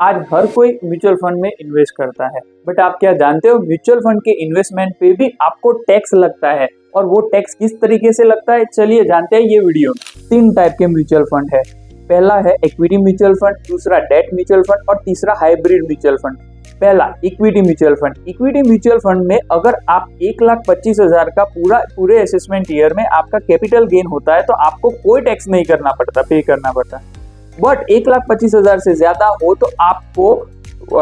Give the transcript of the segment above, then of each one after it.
आज हर कोई mutual fund में इन्वेस्ट करता है, बट आप क्या जानते हो म्यूचुअल फंड के इन्वेस्टमेंट पे भी आपको टैक्स लगता है। और वो टैक्स किस तरीके से लगता है, चलिए जानते हैं ये वीडियो में। 3 टाइप के म्यूचुअल फंड है। पहला है इक्विटी म्यूचुअल फंड, दूसरा डेट म्यूचुअल फंड और तीसरा हाइब्रिड म्यूचुअल फंड। पहला equity mutual fund. Equity mutual fund में अगर आप 1,25,000 का पूरे असेसमेंट ईयर में आपका कैपिटल गेन होता है तो आपको कोई टैक्स नहीं करना पड़ता, पे करना पड़ता। बट 1,25,000 से ज्यादा हो तो आपको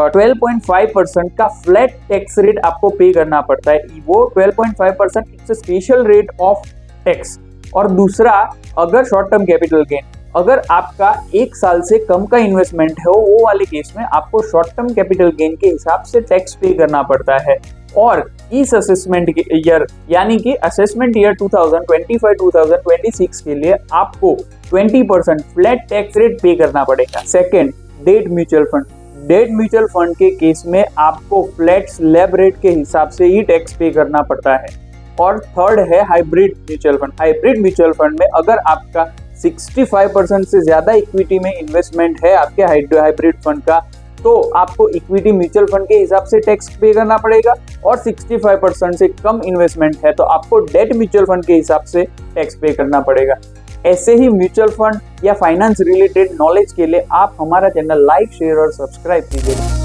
12.5% का फ्लैट टैक्स रेट आपको पे करना पड़ता है। वो 12.5% it's special rate of tax. और दूसरा, अगर शॉर्ट टर्म कैपिटल गेन, अगर आपका 1 साल से कम का इन्वेस्टमेंट है वो वाले केस में आपको शॉर्ट टर्म कैपिटल गेन के हिसाब से टैक्स पे करना पड़ता है। और इस असेसमेंट ईयर यानी कि असेसमेंट ईयर 2025-2026 के लिए आपको 20% फ्लैट टैक्स रेट पे करना पड़ेगा। Second, debt mutual fund. Debt mutual fund के केस में आपको फ्लैट स्लैब रेट के हिसाब से ही टैक्स पे करना पड़ता है। और थर्ड है hybrid mutual fund. Hybrid mutual fund में अगर आपका 65% से ज्यादा इक्विटी में इन्वेस्टमेंट है आपके हाइब्रिड फंड का, तो आपको इक्विटी म्यूचुअल फंड के हिसाब से टैक्स पे करना पड़ेगा। और 65% से कम इन्वेस्टमेंट है तो आपको डेट म्यूचुअल फंड के हिसाब से टैक्स पे करना पड़ेगा। ऐसे ही म्यूचुअल फंड या फाइनेंस रिलेटेड नॉलेज के लिए आप हमारा चैनल लाइक, शेयर और सब्सक्राइब कीजिए।